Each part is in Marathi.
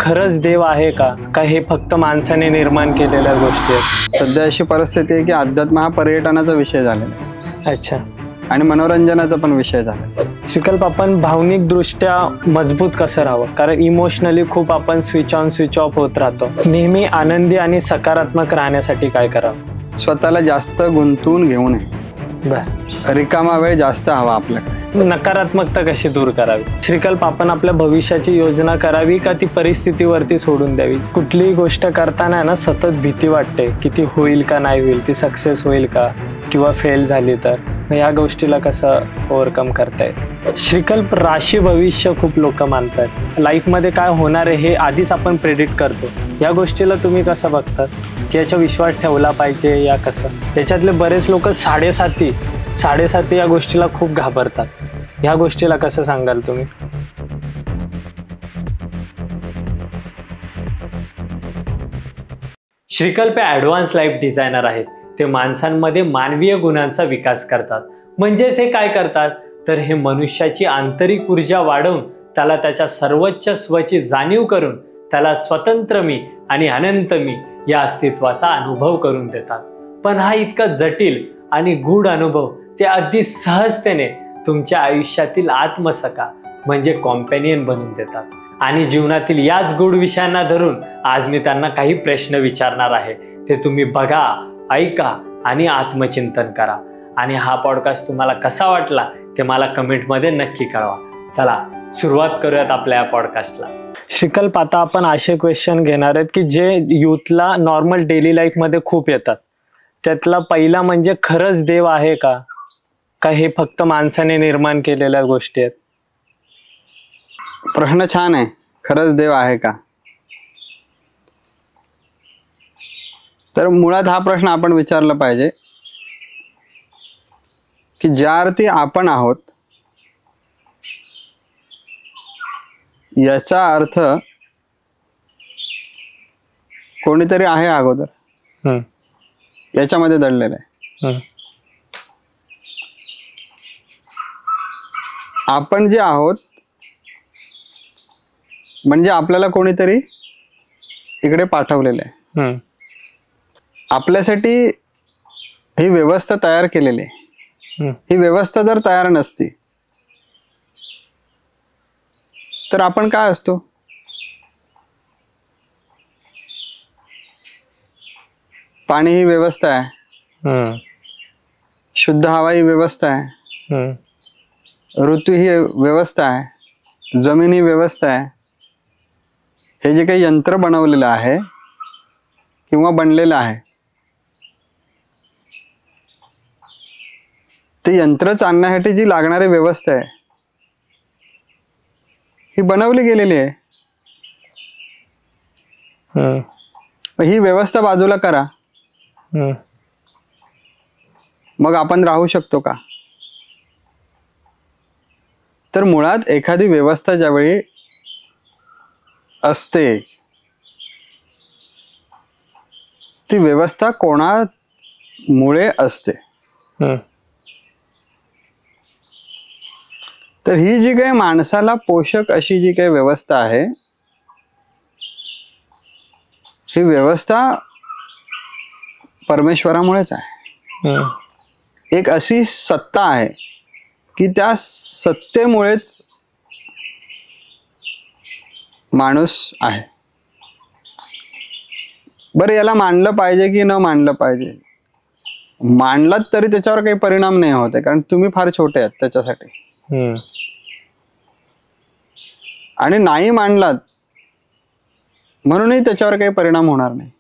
खरंच देव आहे का का हे फक्त माणसाने निर्माण केलेल्या गोष्टी आहेत? सध्या अशी परिस्थिती आहे की अध्यात्म हा पर्यटनाचा विषय झालेला आहे अच्छा. आणि मनोरंजनाचा पण विषय झाला. श्रीकल्प, आपण भावनिक दृष्ट्या मजबूत कसं राहावं? कारण इमोशनली खूप आपण स्विच ऑन स्विच ऑफ होत राहतो. नेहमी आनंदी आणि सकारात्मक राहण्यासाठी काय करावं? स्वतःला जास्त गुंतवून घेऊ नये. रिकामा वेळ जास्त हवा आपल्याकडे. नकारात्मकता कशी दूर करावी? श्रीकल्प, आपण आपल्या भविष्याची योजना करावी का ती परिस्थितीवरती सोडून द्यावी? कुठलीही गोष्ट करताना ना सतत भीती वाटते की ती होईल का नाही होईल, ती सक्सेस होईल का किंवा फेल झाली तर या गोष्टीला कसं ओव्हरकम करता येईल? श्रीकल्प, राशी भविष्य खूप लोक मानतात. लाईफमध्ये काय होणार आहे हे आधीच आपण प्रेडिक्ट करतो. या गोष्टीला तुम्ही कसं बघतात की याचा विश्वास ठेवला पाहिजे या कसं? त्याच्यातले बरेच लोक साडेसाती या गोष्टीला खूप घाबरतात. ह्या गोष्टीला कसं सांगाल तुम्ही? श्रीकल्प ॲडव्हान्स लाईफ डिझायनर आहेत. ते माणसांमध्ये मानवीय गुणांचा विकास करतात. म्हणजेच हे काय करतात तर हे मनुष्याची आंतरिक ऊर्जा वाढवून त्याला त्याच्या सर्वोच्च स्वची जाणीव करून त्याला स्वतंत्र मी आणि अनंत मी या अस्तित्वाचा अनुभव करून देतात. पण हा इतका जटिल आणि गूढ अनुभव ते अगदी सहजतेने तुमच्या आयुष्यातील आत्मसखा म्हणजे कॉम्पॅनियन बनवून देतात. आणि जीवनातील याच गूढ विषयांना धरून आज मी त्यांना काही प्रश्न विचारणार आहे. ते तुम्ही बघा, ऐका आणि आत्मचिंतन करा. आणि हा पॉडकास्ट तुम्हाला कसा वाटला ते मला कमेंटमध्ये नक्की कळवा. चला सुरुवात करूयात आपल्या या पॉडकास्टला. श्रीकल्प, आता आपण असे क्वेश्चन घेणार आहेत की जे यूथला नॉर्मल डेली लाईफमध्ये खूप येतात. त्यातला पहिला म्हणजे खरंच देव आहे का का हे फक्त माणसाने निर्माण केलेल्या गोष्टी आहेत? प्रश्न छान आहे. खरंच देव आहे का? तर मुळात हा प्रश्न आपण विचारला पाहिजे की ज्या अर्थी आपण आहोत याचा अर्थ कोणीतरी आहे अगोदर, याच्यामध्ये दडलेलं आहे. आपण जे आहोत म्हणजे आपल्याला कोणीतरी इकडे पाठवलेलं आहे. आपल्यासाठी ही व्यवस्था तयार केलेली आहे. ही व्यवस्था जर तयार नसती तर आपण काय असतो? पाणी ही व्यवस्था आहे, शुद्ध हवा ही व्यवस्था आहे, ऋतू ही व्यवस्था आहे, जमीन ही व्यवस्था आहे. हे जे काही यंत्र बनवलेलं आहे किंवा बनलेलं आहे ते यंत्र चालण्यासाठी जी लागणारी व्यवस्था आहे ही बनवली गेलेली आहे. ही व्यवस्था बाजूला करा, मग आपण राहू शकतो का? तर मुळात एखादी व्यवस्था ज्यावेळी असते ती व्यवस्था कोणामुळे असते? तर ही जी काही माणसाला पोषक अशी जी काही व्यवस्था आहे ही व्यवस्था परमेश्वरामुळेच आहे. एक अशी सत्ता आहे की त्या सत्तेमुळेच माणूस आहे. बरं, याला मानलं पाहिजे की न मानलं पाहिजे? मानलात तरी त्याच्यावर काही परिणाम नाही होते, कारण तुम्ही फार छोटे आहात त्याच्यासाठी. आणि नाही मानलात म्हणूनही त्याच्यावर काही परिणाम होणार नाही.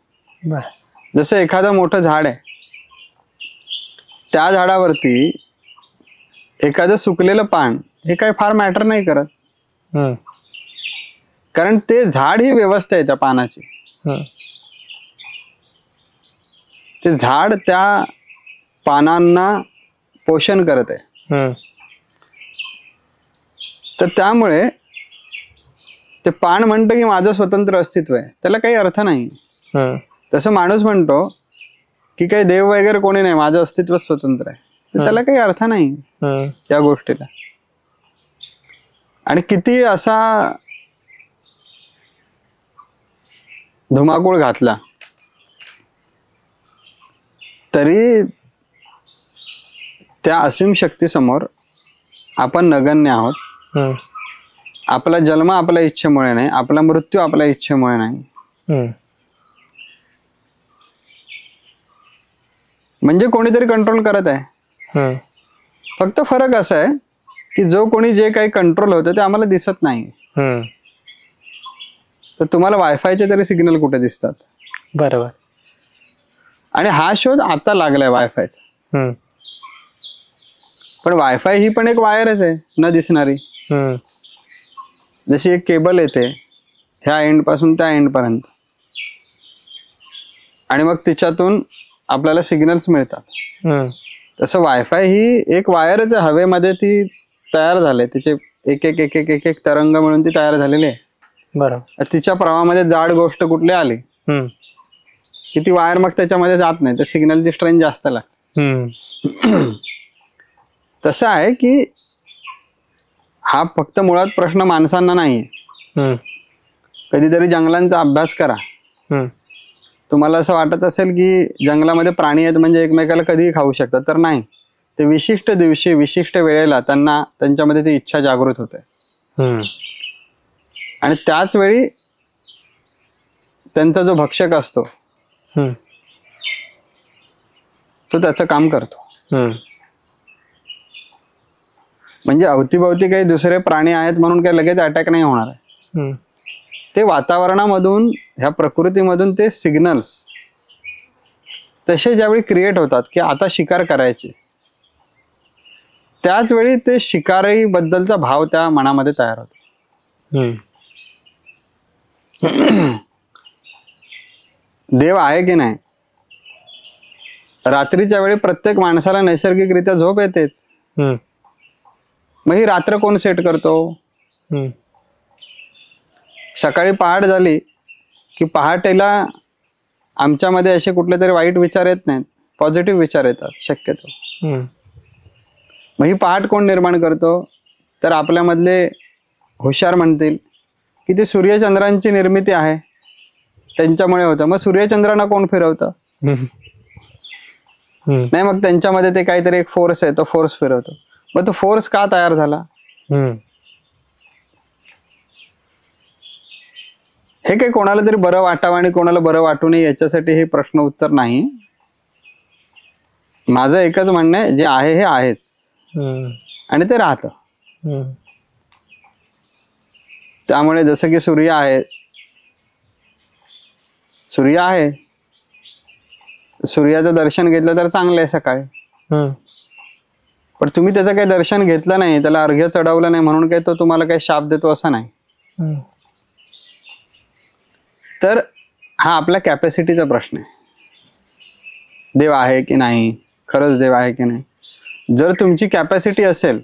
जसं एखादं मोठं झाड आहे, त्या झाडावरती एखादं सुकलेलं पान हे काही फार मॅटर नाही करत, कारण ते झाड ही व्यवस्था आहे त्या पानाची. ते झाड त्या पानांना पोषण करत आहे. तर त्यामुळे ते पान म्हणतं की माझं स्वतंत्र अस्तित्व आहे, त्याला काही अर्थ नाही. तसं माणूस म्हणतो की काही देव वगैरे कोणी नाही, माझं अस्तित्व स्वतंत्र आहे, तर त्याला काही अर्थ नाही या गोष्टीला. आणि किती असा धुमाकूळ घातला तरी त्या असीम शक्तीसमोर आपण नगण्य आहोत. आपला जन्म आपल्या इच्छेमुळे नाही, आपला मृत्यू आपल्या इच्छेमुळे नाही. म्हणजे कोणीतरी कंट्रोल करत आहे. फक्त फरक असा आहे की जो कोणी जे काही कंट्रोल होतं ते आम्हाला दिसत नाही. तर तुम्हाला वायफायचे तरी सिग्नल कुठे दिसतात? बरोबर. आणि हा शोध आता लागलाय वायफायचा. पण वायफाय ही पण एक वायरच आहे न दिसणारी. जशी एक केबल येते ह्या एंड पासून त्या एंड पर्यंत, आणि मग तिच्यातून आपल्याला सिग्नल्स मिळतात. तसं वायफाय ही एक वायरच आहे, हवेमध्ये ती तयार झाले, तिचे एक एक एक एक एक एक तरंग मिळून ती तयार झालेली आहे. बरोबर. तिच्या प्रवाहामध्ये जाड गोष्ट कुठली आली की ती वायर मग त्याच्यामध्ये जात नाही, तर सिग्नलची स्ट्रेंथ जास्त लागते. तसं आहे की हा फक्त मुळात प्रश्न माणसांना नाही. कधीतरी जंगलांचा अभ्यास करा. तुम्हाला असं वाटत असेल की जंगलामध्ये प्राणी आहेत म्हणजे एकमेकाला कधीही खाऊ शकतात, तर नाही. ते विशिष्ट दिवशी विशिष्ट वेळेला त्यांना त्यांच्यामध्ये ती इच्छा जागृत होते. आणि त्याच वेळी त्यांचा जो भक्षक असतो तो त्याचं काम करतो. म्हणजे अवतीभवती काही दुसरे प्राणी आहेत म्हणून काही लगेच अटॅक नाही होणार आहे. ते वातावरणामधून ह्या प्रकृतीमधून ते सिग्नल्स तसे ज्यावेळी क्रिएट होतात की आता शिकार करायची, त्याच वेळी ते शिकारी बद्दलचा भाव त्या मनामध्ये तयार होतो. देव आहे की नाही? रात्रीच्या वेळी प्रत्येक माणसाला नैसर्गिकरित्या झोप येतेच. मग ही रात्र कोण सेट करतो? सकाळी पहाट झाली की पहाटेला आमच्यामध्ये असे कुठले तरी वाईट विचार येत नाहीत, पॉझिटिव्ह विचार येतात शक्यतो. मग ही पहाट कोण निर्माण करतो? तर आपल्यामधले हुशार म्हणतील की ती सूर्यचंद्रांची निर्मिती आहे, त्यांच्यामुळे होतं. मग सूर्यचंद्रांना कोण फिरवतं? नाही, मग त्यांच्यामध्ये ते काहीतरी एक फोर्स आहे, तो फोर्स फिरवतो. मग तो फोर्स का तयार झाला? हे काही कोणाला तरी बरं वाटावं आणि कोणाला बरं वाटू नये याच्यासाठी हे प्रश्न उत्तर नाही. माझं एकच म्हणणं आहे, जे आहे हे आहेच आणि ते राहतं. त्यामुळे जसं की सूर्य आहे, सूर्याचं दर्शन घेतलं तर चांगलं आहे सकाळी. पण तुम्ही त्याचं काही दर्शन घेतलं नाही, त्याला अर्घ्य चढवलं नाही म्हणून काही तो तुम्हाला काही शाप देतो असं नाही. तर हा आपल्या कॅपॅसिटीचा प्रश्न आहे. देव आहे की नाही, खरंच देव आहे की नाही. जर तुमची कॅपॅसिटी असेल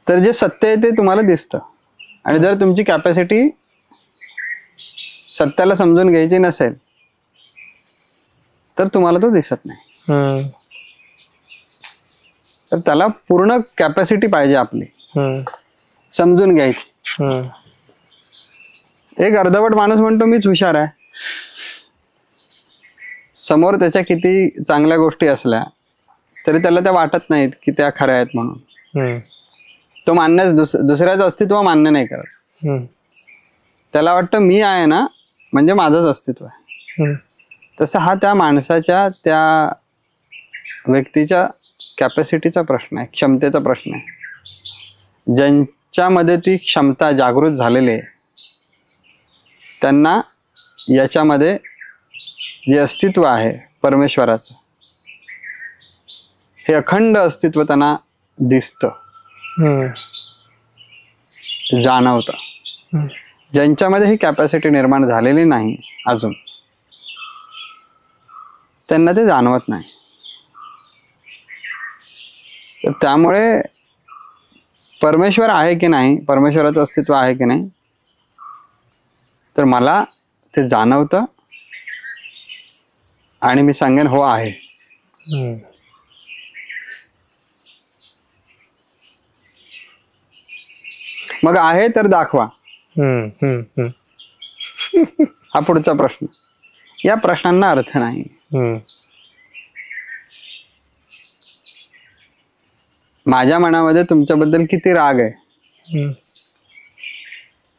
तर जे सत्य आहे ते तुम्हाला दिसतं, आणि जर तुमची कॅपॅसिटी सत्याला समजून घ्यायची नसेल तर तुम्हाला तो दिसत नाही. तर त्याला पूर्ण कॅपॅसिटी पाहिजे आपली समजून घ्यायची. एक अर्धवट माणूस म्हणतो मीच हुशार आहे, समोर त्याच्या किती चांगल्या गोष्टी असल्या तरी त्याला त्या वाटत नाहीत की त्या खऱ्या आहेत म्हणून. तो दुसऱ्याचं अस्तित्व मान्य नाही करत. त्याला वाटतं मी आहे ना म्हणजे माझंच अस्तित्व आहे. तसं हा त्या माणसाच्या, त्या व्यक्तीच्या कॅपॅसिटीचा प्रश्न आहे, क्षमतेचा प्रश्न आहे. ज्यांच्यामध्ये ती क्षमता जागृत झालेली आहे त्यांना याच्यामध्ये जे अस्तित्व आहे परमेश्वराचं, हे अखंड अस्तित्व त्यांना दिसतं, जाणवतं. ज्यांच्यामध्ये ही कॅपॅसिटी निर्माण झालेली नाही अजून, त्यांना ते जाणवत नाही. तर त्यामुळे परमेश्वर आहे की नाही, परमेश्वराचं अस्तित्व आहे की नाही, तर मला ते जाणवतं आणि मी सांगेन हो आहे. मग आहे तर दाखवा. हा पुढचा प्रश्न. या प्रश्नांना अर्थ नाही. माझ्या मनामध्ये तुमच्याबद्दल किती राग आहे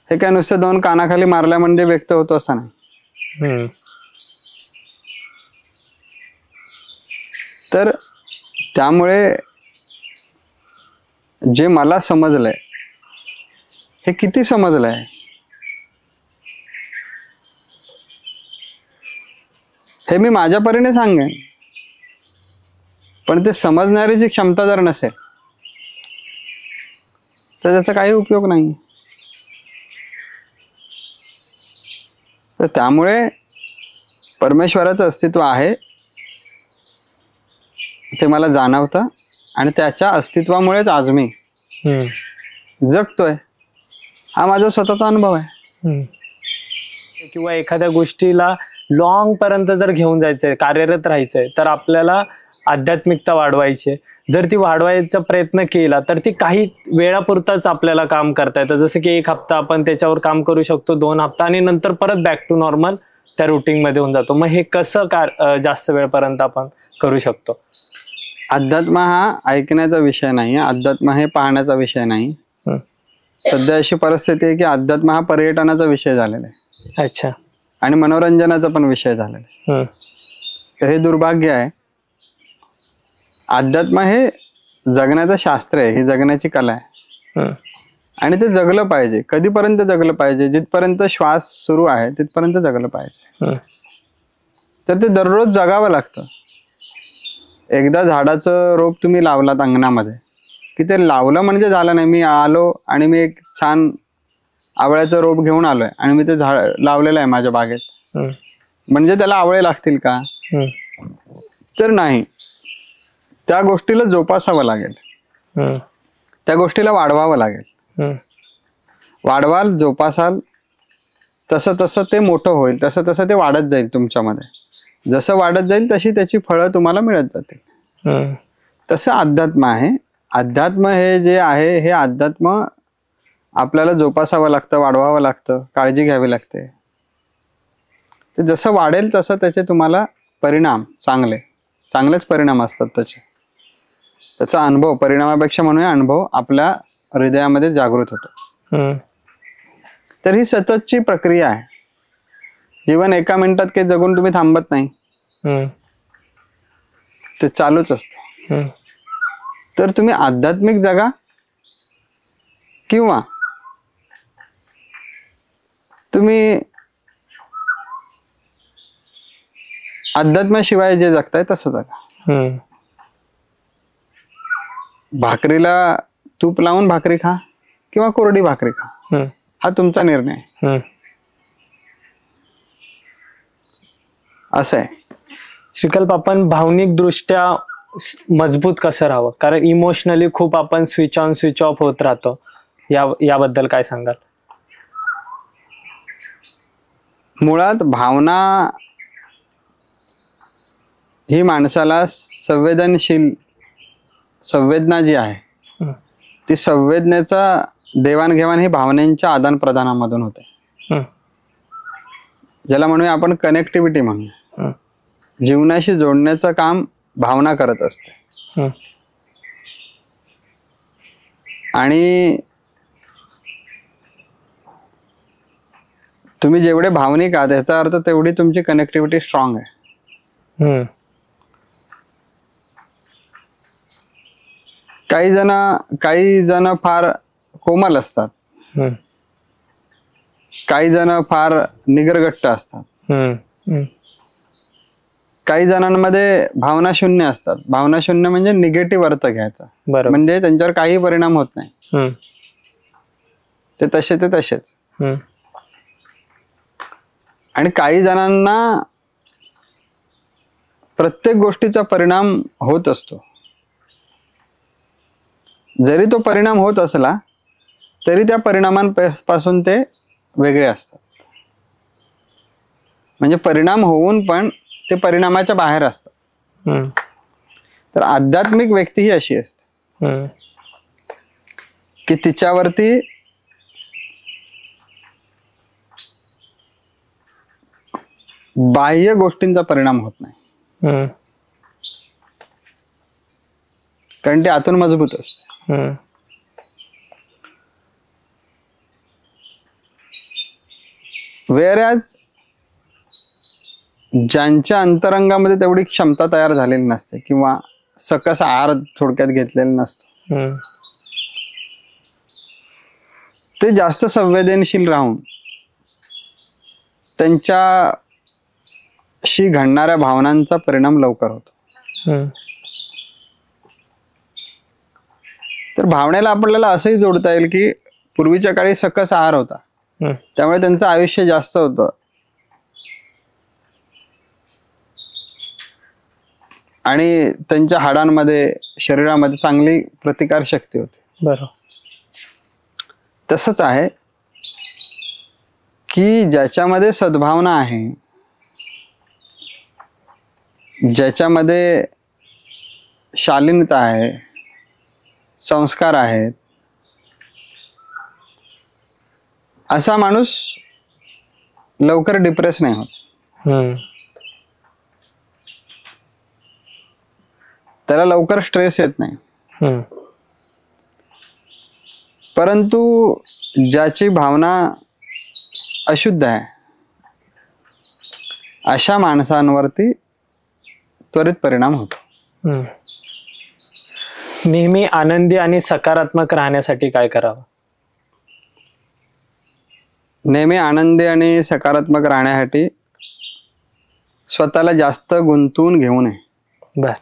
हे काय नुसतं दोन कानाखाली मारल्या म्हणजे व्यक्त होतो असं नाही. तर त्यामुळे जे मला समजलंय हे किती समजलंय हे मी माझ्या परीने सांगेन, पण ते समजणारी क्षमता जर नसेल तर त्याचा काही उपयोग नाही. तर त्यामुळे परमेश्वराचं अस्तित्व आहे ते मला जाणवतं आणि त्याच्या अस्तित्वामुळेच आज मी जगतोय. हा माझा स्वतःचा अनुभव आहे. किंवा एखाद्या गोष्टीला लॉंग पर्यंत जर घेऊन जायचंय, कार्यरत राहायचंय, तर आपल्याला आध्यात्मिकता वाढवायची. जर ती वाढवायचा प्रयत्न केला तर ती काही वेळापुरताच आपल्याला काम करता येतं. जसं की 1 हप्ता आपण त्याच्यावर काम करू शकतो, 2 हप्ता, आणि नंतर परत बॅक टू नॉर्मल त्या रुटीन मध्ये होऊन जातो. मग हे कसं जास्त वेळपर्यंत आपण करू शकतो? अध्यात्म हा ऐकण्याचा विषय नाही, अध्यात्म हे पाहण्याचा विषय नाही. सध्या अशी परिस्थिती आहे की अध्यात्म हा पर्यटनाचा विषय झालेला आहे. अच्छा. आणि मनोरंजनाचा पण विषय झालेला आहे. तर हे दुर्भाग्य आहे. अध्यात्म हे जगण्याचं शास्त्र आहे, ही जगण्याची कला आहे. आणि ते जगलं पाहिजे. कधीपर्यंत जगलं पाहिजे? जिथपर्यंत श्वास सुरू आहे तिथपर्यंत जगलं पाहिजे. तर ते दररोज जगावं लागतं. एकदा झाडाचं रोप तुम्ही लावलात अंगणामध्ये की ते लावलं म्हणजे झालं नाही. मी आलो आणि मी एक छान आवळ्याचं रोप घेऊन आलोय आणि मी ते झाड लावलेलं आहे माझ्या बागेत, म्हणजे त्याला आवळे लागतील का? तर नाही. त्या गोष्टीला जोपासावं लागेल, त्या गोष्टीला वाढवावं लागेल. वाढवाल, जोपासाल, तसं तसं ते मोठं होईल, तसं तसं ते वाढत जाईल तुमच्यामध्ये. जसं वाढत जाईल तशी त्याची फळं तुम्हाला मिळत जातील. तसं अध्यात्म आहे. अध्यात्म हे जे आहे हे अध्यात्म आपल्याला जोपासावं लागतं, वाढवावं लागतं, काळजी घ्यावी लागते. ते जसं वाढेल तसं त्याचे तुम्हाला परिणाम चांगलेच परिणाम असतात त्याचे. त्याचा अनुभव, परिणामापेक्षा म्हणूया अनुभव, आपल्या हृदयामध्ये जागृत होतो. तर ही सततची प्रक्रिया आहे. जीवन 1 मिनिटात काही जगून तुम्ही थांबत नाही, ते चालूच असतं. तर तुम्ही आध्यात्मिक जगा किंवा तुम्ही अध्यात्माशिवाय जे जगताय तसं जगा. भाकरीला तूप लावून भाकरी खा किंवा कोरडी भाकरी खा, हा तुमचा निर्णय आहे. असं आहे. श्रीकल्प, आपण भावनिक दृष्ट्या मजबूत कसं राहावं? कारण इमोशनली खूप आपण स्विच ऑन स्विच ऑफ होत राहतो. याबद्दल काय सांगाल? मुळात भावना ही माणसाला संवेदना जी आहे ती संवेदनेचा देवाणघेवाण ही भावनांच्या आदान प्रदानामधून होते, ज्याला म्हणूया आपण कनेक्टिव्हिटी म्हणूया. जीवनाशी जोडण्याचं काम भावना करत असते. आणि तुम्ही जेवढे भावनिक आहात याचा अर्थ तेवढी तुमची कनेक्टिव्हिटी स्ट्रॉंग आहे. काही जण फार कोमल असतात, काही जण फार निगरगट्ट असतात, काही जणांमध्ये भावना शून्य असतात. भावना शून्य म्हणजे निगेटिव्ह अर्थ घ्यायचा, म्हणजे त्यांच्यावर काही परिणाम होत नाही, ते तसेच. आणि काही जणांना प्रत्येक गोष्टीचा परिणाम होत असतो. जरी तो परिणाम होत असला तरी त्या परिणामांपासून ते वेगळे असतात. म्हणजे परिणाम होऊन पण ते परिणामाच्या बाहेर असतात. तर आध्यात्मिक व्यक्ती ही अशी असते की तिच्यावरती बाह्य गोष्टींचा परिणाम होत नाही, कारण ते आतून मजबूत असते. वेअरॅज ज्यांच्या अंतरंगामध्ये तेवढी क्षमता तयार झालेली नसते किंवा सकस आहार थोडक्यात घेतलेला नसतो, ते जास्त संवेदनशील राहून त्यांच्याशी घडणाऱ्या भावनांचा परिणाम लवकर होतो. तर भावनेला आपल्याला असंही जोडता येईल की पूर्वीच्या काळी सकस आहार होता, त्यामुळे त्यांचं आयुष्य जास्त होतं आणि त्यांच्या हाडांमध्ये शरीरामध्ये चांगली प्रतिकार शक्ती होती. बरोबर. तसंच आहे की ज्याच्यामध्ये सद्भावना आहे, ज्याच्यामध्ये शालीनता आहे, संस्कार आहेत, असा माणूस लवकर डिप्रेस नाही होत. त्याला लवकर स्ट्रेस येत नाही. परंतु ज्याची भावना अशुद्ध आहे अशा माणसांवरती त्वरित परिणाम होतो. नेहमी आनंदी आणि सकारात्मक राहण्यासाठी काय करावं? नेहमी आनंदी आणि सकारात्मक राहण्यासाठी स्वतःला जास्त गुंतवून घेऊ नये. बर.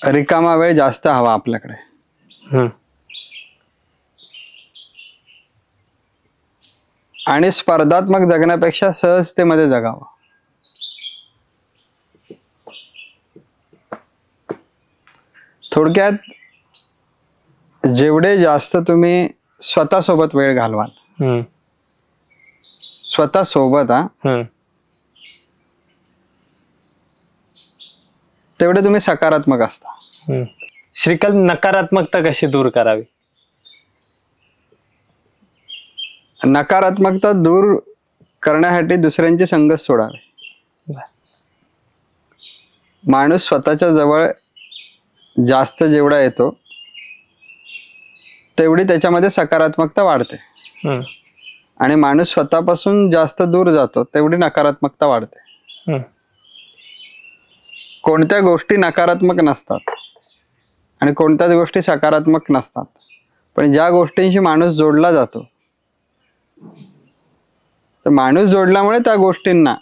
रिकामा वेळ जास्त हवा आपल्याकडे. आणि स्पर्धात्मक जगण्यापेक्षा सहजतेमध्ये जगावं. थोडक्यात जेवढे जास्त तुम्ही स्वतःसोबत वेळ घालवाल, स्वतः सोबत तेवढे तुम्ही सकारात्मक असता. श्रीकांत, नकारात्मकता कशी दूर करावी? नकारात्मकता दूर करण्यासाठी दुसऱ्यांची संगत सोडावी. माणूस स्वतःच्या जवळ जास्त जेवढा येतो तेवढी त्याच्यामध्ये सकारात्मकता वाढते, आणि माणूस स्वतःपासून जास्त दूर जातो तेवढी नकारात्मकता वाढते. कोणत्या गोष्टी नकारात्मक नसतात आणि कोणत्याच गोष्टी सकारात्मक नसतात, पण ज्या गोष्टींशी माणूस जोडला जातो, तर माणूस जोडल्यामुळे त्या गोष्टींना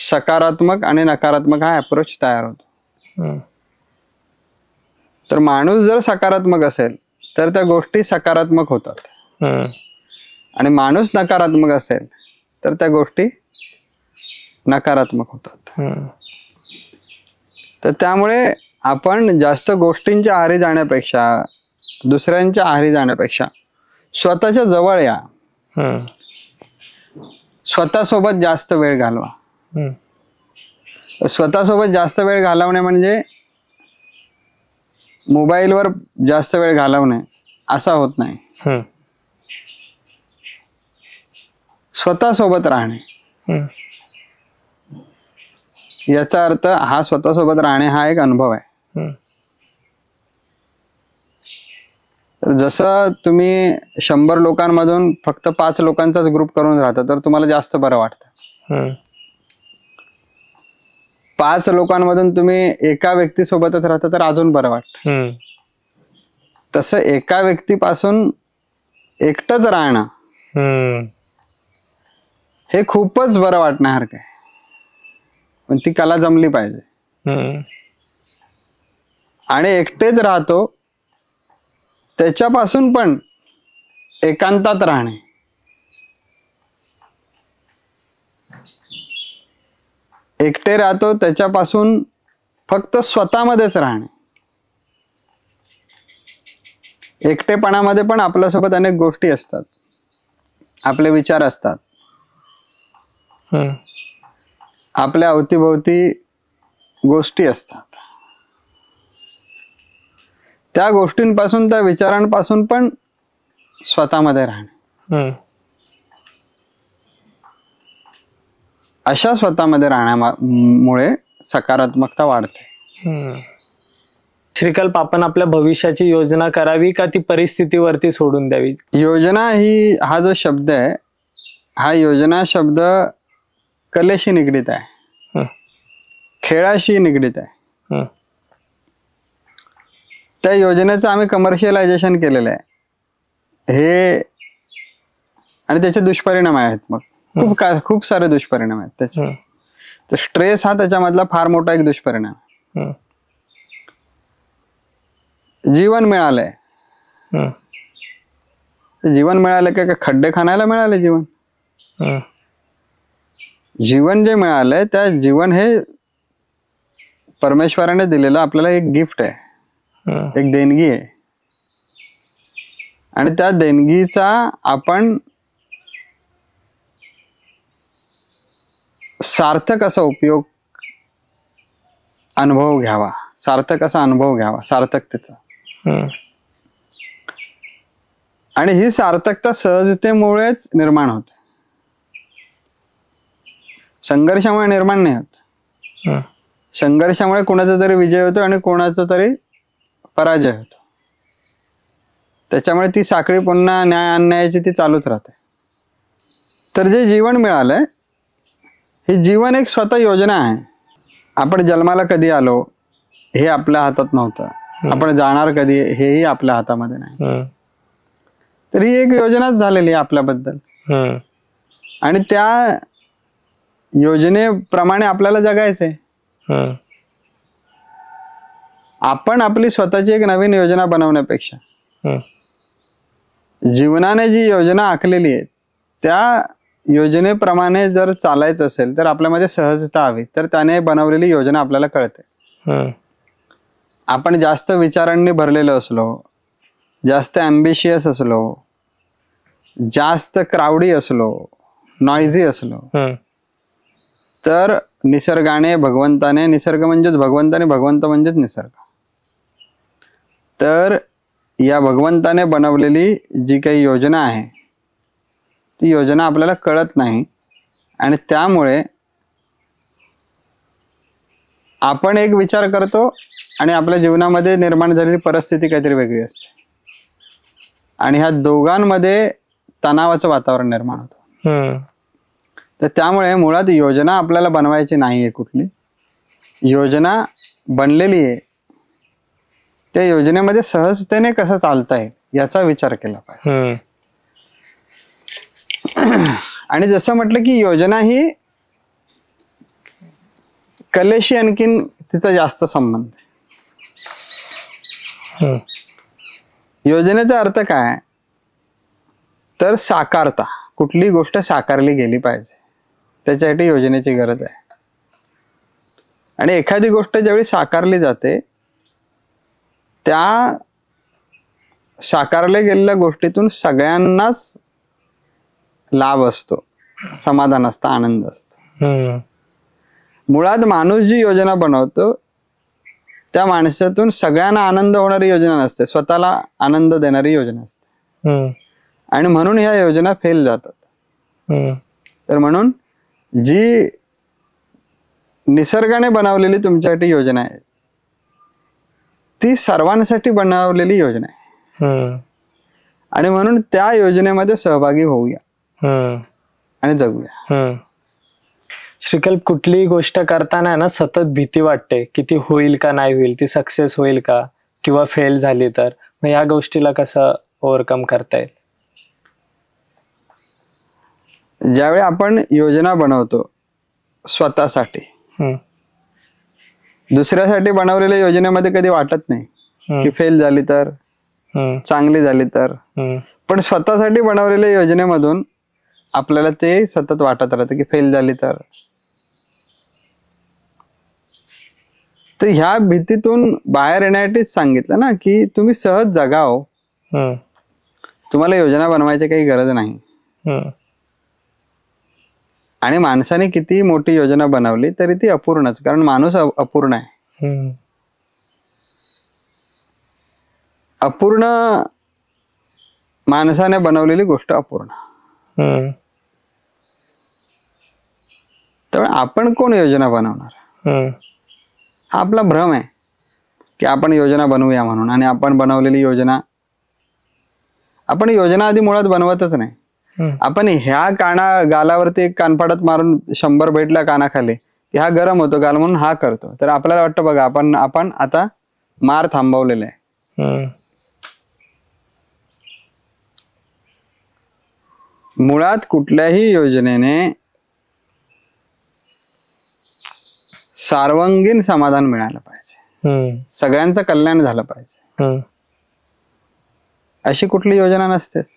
सकारात्मक आणि नकारात्मक हा अप्रोच तयार होतो. तर माणूस जर सकारात्मक असेल तर त्या गोष्टी सकारात्मक होतात, आणि माणूस नकारात्मक असेल तर त्या गोष्टी नकारात्मक होतात. तर त्यामुळे आपण जास्त गोष्टींच्या आहारी जाण्यापेक्षा, दुसऱ्यांच्या आहारी जाण्यापेक्षा स्वतःच्या जवळ या, स्वतःसोबत जास्त वेळ घालवा. स्वतःसोबत जास्त वेळ घालवणे म्हणजे मोबाईलवर जास्त वेळ घालवणे असा होत नाही. स्वतःसोबत राहणे याचा अर्थ हा स्वतःसोबत राहणे हा एक अनुभव आहे. जसं तुम्ही 100 लोकांमधून फक्त 5 लोकांचाच ग्रुप करून राहता तर तुम्हाला जास्त बरं वाटतं. 5 लोकांमधून तुम्ही एका व्यक्तीसोबतच राहता तर अजून बरं वाटतं. तसं एका व्यक्तीपासून एकटंच राहणं हे खूपच बरं वाटण्यासारखं आहे, पण ती कला जमली पाहिजे. आणि एकटेच राहतो त्याच्यापासून पण एकांतात राहणे, एकटे राहतो त्याच्यापासून फक्त स्वतःमध्येच राहणे. एकटेपणामध्ये पण आपल्यासोबत अनेक गोष्टी असतात, आपले विचार असतात, आपल्या अवतीभोवती गोष्टी असतात. त्या गोष्टींपासून, त्या विचारांपासून पण स्वतःमध्ये राहणे. अशा स्वतःमध्ये राहण्यामुळे सकारात्मकता वाढते. श्रीकल्प, आपण आपल्या भविष्याची योजना करावी का ती परिस्थितीवरती सोडून द्यावी? योजना हा जो शब्द आहे, हा योजना शब्द कलेशी निगडीत आहे, खेळाशी निगडीत आहे. त्या योजनेचं आम्ही कमर्शियलायझेशन केलेलं आहे हे, आणि त्याचे दुष्परिणाम आहेत. मग खूप सारे दुष्परिणाम आहेत त्याचे. तर स्ट्रेस हा त्याच्यामधला फार मोठा एक दुष्परिणाम. जीवन मिळालंय, जीवन मिळालं का खड्डे खाण्याला मिळाले? जीवन जे मिळालंय त्या जीवन हे परमेश्वराने दिलेलं आपल्याला एक गिफ्ट आहे, एक देणगी आहे. आणि त्या देणगीचा आपण सार्थक असा उपयोग अनुभव घ्यावा, सार्थक असा अनुभव घ्यावा, सार्थकतेचा. आणि ही सार्थकता सहजतेमुळेच निर्माण होते, संघर्षामुळे निर्माण नाही होत. संघर्षामुळे कोणाचा तरी विजय होतो आणि कोणाचा तरी पराजय होतो. त्याच्यामुळे ती साखळी पुन्हा न्याय अन्यायाची ती चालूच राहते. तर जे जीवन मिळालंय हे जीवन एक स्वतः योजना आहे. आपण जन्माला कधी आलो हे आपल्या हातात नव्हतं, आपण जाणार कधी हेही आपल्या हातामध्ये नाही. तर ही एक योजनाच झालेली आहे आपल्याबद्दल. आणि त्या योजनेप्रमाणे आपल्याला जगायचंय. आपण आपली स्वतःची एक नवीन योजना बनवण्यापेक्षा जीवनाने जी योजना आखलेली आहे त्या योजनेप्रमाणे जर चालायचं असेल तर आपल्यामध्ये सहजता हवी, तर त्याने बनवलेली योजना आपल्याला कळते. आपण जास्त विचारांनी भरलेलो असलो, जास्त ॲम्बिशियस असलो, जास्त क्राऊडी असलो, नॉइझी असलो, तर निसर्गाने भगवंताने, निसर्ग म्हणजेच भगवंताने, भगवंत म्हणजेच निसर्ग, तर या भगवंताने बनवलेली जी काही योजना आहे ती योजना आपल्याला कळत नाही. आणि त्यामुळे आपण एक विचार करतो आणि आपल्या जीवनामध्ये निर्माण झालेली परिस्थिती काहीतरी वेगळी असते. आणि ह्या दोघांमध्ये तणावाचं वातावरण निर्माण होतं. तर त्यामुळे मुळात योजना आपल्याला बनवायची नाहीये. कुठली योजना बनलेली आहे त्या योजनेमध्ये सहजतेने कसं चालता येईल याचा विचार केला पाहिजे. आणि जसं म्हटलं की योजना ही कलेशी आणखीन तिचा जास्त संबंध आहे. योजनेचा अर्थ काय तर साकारता, कुठली गोष्ट साकारली गेली पाहिजे त्याच्यासाठी योजनेची गरज आहे. आणि एखादी गोष्ट ज्यावेळी साकारली जाते त्या साकारल्या गेलेल्या गोष्टीतून सगळ्यांनाच लाभ असतो, समाधान असतं, आनंद असतो. मुळात माणूस जी योजना बनवतो त्या माणसातून सगळ्यांना आनंद होणारी योजना नसते, स्वतःला आनंद देणारी योजना असते. आणि म्हणून ह्या योजना फेल जातात. तर म्हणून जी निसर्गाने बनवलेली तुमच्यासाठी योजना आहे ती सर्वांसाठी बनवलेली योजना आहे. आणि म्हणून त्या योजनेमध्ये सहभागी होऊया आणि जगूया. श्रीकल्प, कुठलीही गोष्ट करताना ना सतत भीती वाटते की ती होईल का नाही होईल, ती सक्सेस होईल का, किंवा फेल झाली तर. मग या गोष्टीला कसं ओव्हरकम करता येईल? ज्यावेळी आपण योजना बनवतो स्वतःसाठी, दुसऱ्यासाठी बनवलेल्या योजनेमध्ये कधी वाटत नाही की फेल झाली तर, चांगली झाली तर. पण स्वतःसाठी बनवलेल्या योजनेमधून आपल्याला ते सतत वाटत राहतं की फेल झाली तर. तर ह्या भीतीतून बाहेर येण्यासाठीच सांगितलं ना की तुम्ही सहज जगाव, तुम्हाला योजना बनवायची काही गरज नाही. आणि माणसाने किती मोठी योजना बनवली तरी ती अपूर्णच, कारण माणूस अपूर्ण आहे. अपूर्ण माणसाने बनवलेली गोष्ट अपूर्ण. त्यामुळे आपण कोण योजना बनवणार? हा आपला भ्रम आहे की आपण योजना बनवूया म्हणून. आणि आपण बनवलेली योजना, आपण योजना आधी मुळात बनवतच नाही. आपण ह्या गालावरती एक कानफाडत मारून 100 भेटल्या कानाखाली, हा गरम होतो गाल म्हणून हा करतो. तर आपल्याला वाटतं बघा आपण आता मार थांबवलेला आहे. मुळात कुठल्याही योजनेने सार्वंगीण समाधान मिळालं पाहिजे, सगळ्यांचं कल्याण झालं पाहिजे, अशी कुठली योजना नसतेच.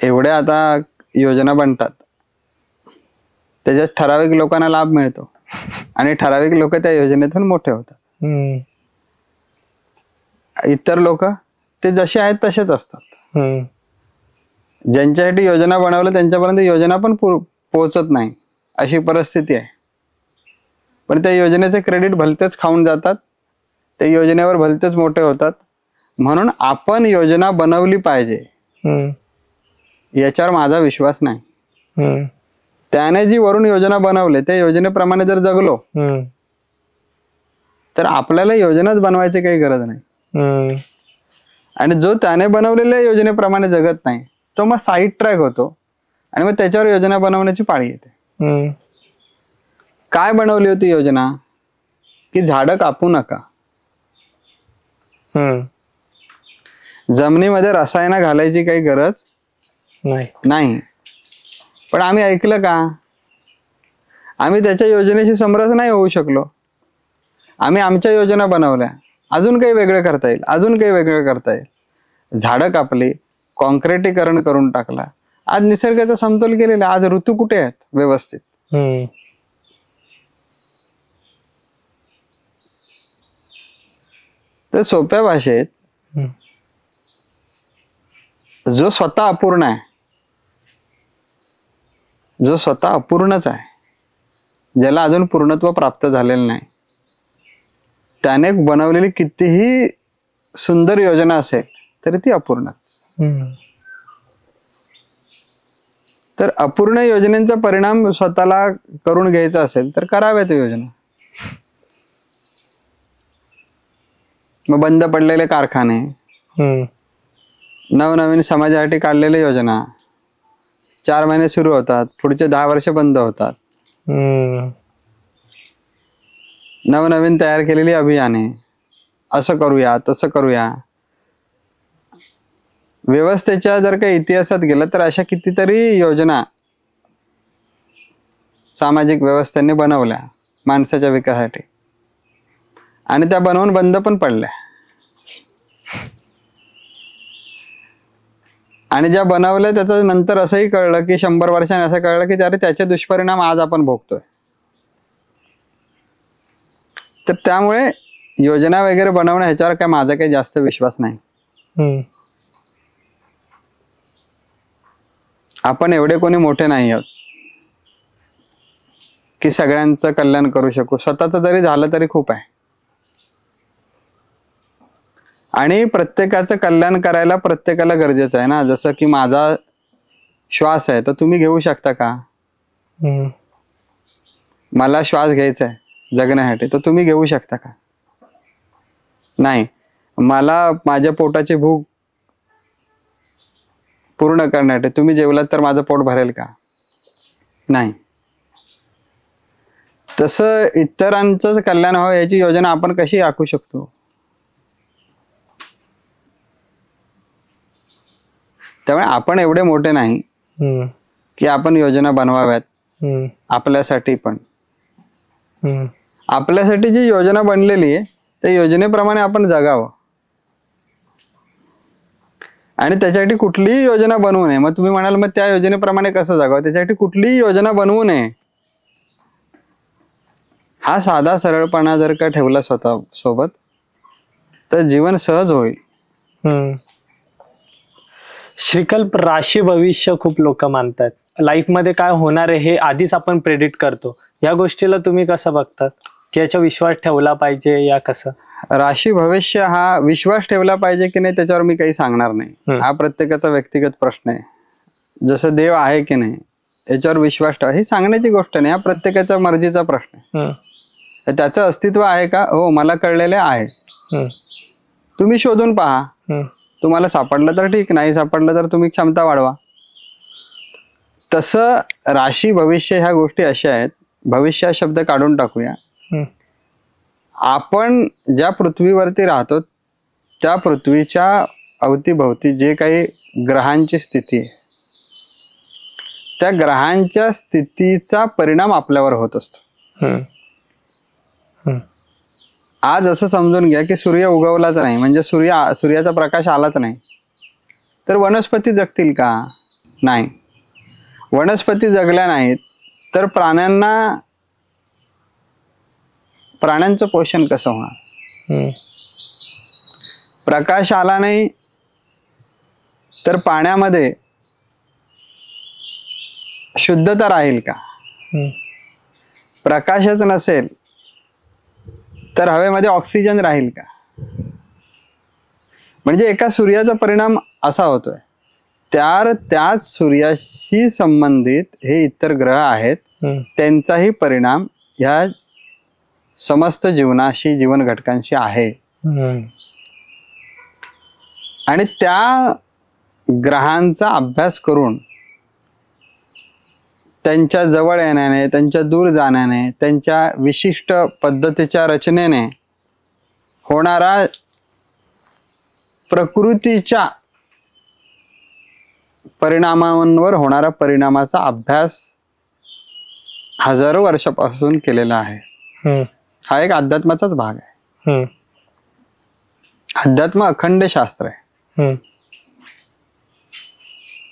एवढ्या आता योजना बनतात, त्याच्यात ठराविक लोकांना लाभ मिळतो आणि ठराविक लोक त्या योजनेतून मोठे होतात. इतर लोक ते जसे आहेत तसेच असतात. ज्यांच्यासाठी योजना बनवलं त्यांच्यापर्यंत योजना पण पोहोचत नाही, अशी परिस्थिती आहे. पण त्या योजनेचे क्रेडिट भलतेच खाऊन जातात, त्या योजनेवर भलतेच मोठे होतात. म्हणून आपण योजना बनवली पाहिजे याच्यावर माझा विश्वास नाही. त्याने जी वरून योजना बनवली त्या योजनेप्रमाणे जर जगलो तर आपल्याला योजनाच बनवायची काही गरज नाही. आणि जो त्याने बनवलेल्या योजनेप्रमाणे जगत नाही तो मग साईड ट्रॅक होतो आणि मग त्याच्यावर योजना बनवण्याची पाळी येते. काय बनवली होती योजना? की झाडं कापू नका, जमिनीमध्ये रसायनं घालायची काही गरज नाही. पण आम्ही ऐकलं का? आम्ही त्याच्या योजनेशी समरस नाही होऊ शकलो. आम्ही आमच्या योजना बनवल्या, अजून काही वेगळं करता येईल, अजून काही वेगळं करता येईल. झाडं कापली, कॉन्क्रिटीकरण करून टाकला. आज निसर्गाचा समतोल केलेला. आज ऋतू कुठे आहेत व्यवस्थित? तर सोप्या भाषेत जो स्वतः अपूर्ण आहे, जो स्वतः अपूर्णच आहे, ज्याला अजून पूर्णत्व प्राप्त झालेलं नाही, त्याने बनवलेली कितीही सुंदर योजना असेल तरी ती अपूर्णच. तर अपूर्ण योजनेचा परिणाम स्वतःला करून घ्यायचा असेल तर कराव्यात योजना. मग बंद पडलेले कारखाने, नवनवीन समाजासाठी काढलेल्या योजना 4 महिने सुरू होतात, पुढचे 10 वर्ष बंद होतात. नवनवीन तयार केलेली अभियाने, असं करूया तसं करूया. व्यवस्थेच्या जर काही इतिहासात गेलं तर अशा कितीतरी योजना सामाजिक व्यवस्थेने बनवल्या माणसाच्या विकासासाठी, आणि त्या बनवून बंद पण पडल्या. आणि ज्या बनवल्या त्याचं नंतर असंही कळलं की 100 वर्षांनी असं कळलं की अरे त्याचे दुष्परिणाम आज आपण भोगतोय. तर त्यामुळे योजना वगैरे बनवणं ह्याच्यावर काय माझा काही जास्त विश्वास नाही. आपण एवढे कोणी मोठे नाही आहोत की सगळ्यांचं कल्याण करू शकू. स्वतःच जरी झालं तरी खूप आहे. आणि प्रत्येकाचं कल्याण करायला प्रत्येकाला गरजेचं आहे ना. जसं की माझा श्वास आहे तर तुम्ही घेऊ शकता का? मला श्वास घ्यायचा आहे जगण्यासाठी, तर तुम्ही घेऊ शकता का? नाही. मला माझ्या पोटाची भूक पूर्ण करण्यासाठी तुम्ही जेवलात तर माझं पोट भरेल का? नाही. तसं इतरांचं कल्याण व्हावं याची योजना आपण कशी आखू शकतो? त्यामुळे आपण एवढे मोठे नाही की आपण योजना बनवाव्यात आपल्यासाठी. पण आपल्यासाठी जी योजना बनलेली आहे त्या योजनेप्रमाणे आपण जगावं. आणि त्याच्यासाठी कुठलीही योजना बनवू नये. मग तुम्ही म्हणाल मग त्या योजनेप्रमाणे कसं जगावं? त्याच्यासाठी कुठलीही योजना बनवू नये. हा साधा सरळपणा जर का ठेवला स्वतः सोबत तर जीवन सहज होईल. श्रीकल्प, राशी भविष्य खूप लोक मानतात. लाईफ मध्ये काय होणार आहे हे आधीच आपण प्रेडिक्ट करतो. या गोष्टीला तुम्ही कसं बघतात? की याचा विश्वास ठेवला पाहिजे या कसं? राशी भविष्य हा विश्वास ठेवला पाहिजे की नाही त्याच्यावर मी काही सांगणार नाही. हा प्रत्येकाचा व्यक्तिगत प्रश्न आहे. जसं देव आहे की नाही याच्यावर विश्वास ठेवा, ही सांगण्याची गोष्ट नाही, हा प्रत्येकाच्या मर्जीचा प्रश्न आहे. त्याचं अस्तित्व आहे का? हो, मला कळलेले आहे. तुम्ही शोधून पहा, तुम्हाला सापडलं तर ठीक, नाही सापडलं तर तुम्ही क्षमता वाढवा. तसं राशी भविष्य ह्या गोष्टी अशा आहेत. भविष्य हा शब्द काढून टाकूया. आपण ज्या पृथ्वीवरती राहतो त्या पृथ्वीच्या अवतीभवती जे काही ग्रहांची स्थिती आहे, त्या ग्रहांच्या स्थितीचा परिणाम आपल्यावर होत असतो. आज असं समजून घ्या की सूर्य उगवलाच नाही, म्हणजे सूर्याचा प्रकाश आलाच नाही, तर वनस्पती जगतील का? नाही. वनस्पती जगल्या नाहीत तर प्राण्यांचं पोषण कसं होणार? प्रकाश आला नाही तर पाण्यामध्ये शुद्धता राहील का? प्रकाशच नसेल तर हवेमध्ये ऑक्सिजन राहील का? म्हणजे एका सूर्याचा परिणाम असा होतोय. त्याच सूर्याशी संबंधित हे इतर ग्रह आहेत, त्यांचाही परिणाम ह्या समस्त जीवनाशी, जीवन घटकांशी आहे. आणि त्या ग्रहांचा अभ्यास करून त्यांच्या जवळ येण्याने, त्यांच्या दूर जाण्याने, त्यांच्या विशिष्ट पद्धतीच्या रचनेने होणारा प्रकृतीच्या परिणामांवर होणारा परिणामाचा अभ्यास हजारो वर्षापासून केलेला आहे. हा एक अध्यात्माचाच भाग आहे. अध्यात्म अखंड शास्त्र आहे.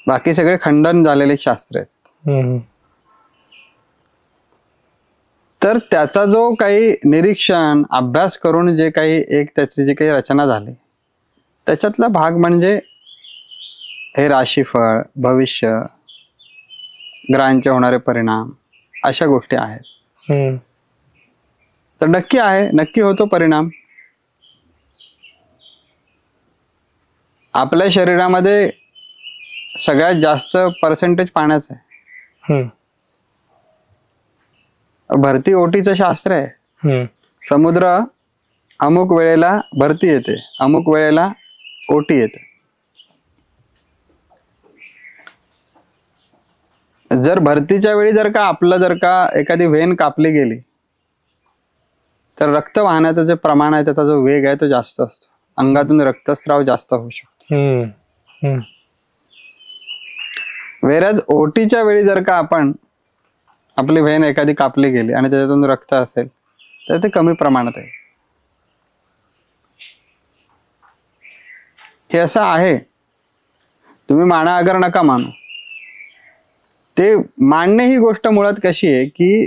बाकी सगळे खंडन झालेले शास्त्र आहेत. तर त्याचा जो काही निरीक्षण, अभ्यास करून जे काही त्याची जी काही रचना झाली, त्याच्यातला भाग म्हणजे हे राशीफळ, भविष्य, ग्रहांचे होणारे परिणाम, अशा गोष्टी आहेत. तर नक्की आहे, नक्की होतो परिणाम. आपल्या शरीरामध्ये सगळ्यात जास्त पर्सेंटेज पाण्याचं आहे. भरती ओटीचं शास्त्र आहे. समुद्र अमुक वेळेला भरती येते, अमुक वेळेला ओटी येते. जर भरतीच्या वेळी जर का एखादी वेन कापली गेली तर रक्त वाहण्याचं जे प्रमाण आहे, त्याचा जो वेग आहे तो जास्त असतो, अंगातून रक्तस्राव जास्त होऊ शकतो. वेरज ओटीच्या वेळी जर का आपली वेन एखादी कापली गेली आणि त्याच्यातून रक्त असेल तर ते कमी प्रमाणात आहे. हे असं आहे. तुम्ही माना अगर नका मानू, ते मानणे ही गोष्ट मुळात कशी आहे की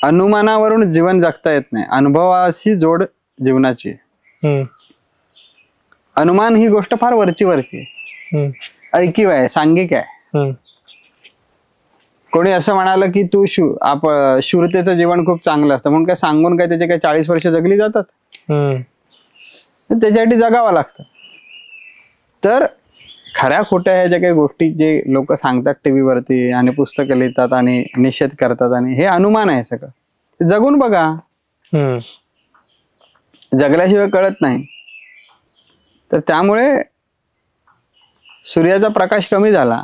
अनुमानावरून जीवन जगता येत नाही, अनुभवाशी जोड जीवनाची आहे. अनुमान ही गोष्ट फार वरची आहे, ऐकीव आहे, सांघिक आहे. कोणी असं म्हणालं की तू शूरतेचं जीवन खूप चांगलं असतं म्हणून काय सांगून काय त्याचे काय 40 वर्ष जगली जातात? त्याच्यासाठी जगावं लागतं. तर खऱ्या खोट्या ह्या ज्या काही गोष्टी जे लोक सांगतात टीव्हीवरती आणि पुस्तकं लिहितात आणि निषेध करतात, आणि हे अनुमान आहे सगळं. जगून बघा. जगल्याशिवाय कळत नाही. तर त्यामुळे सूर्याचा प्रकाश कमी झाला,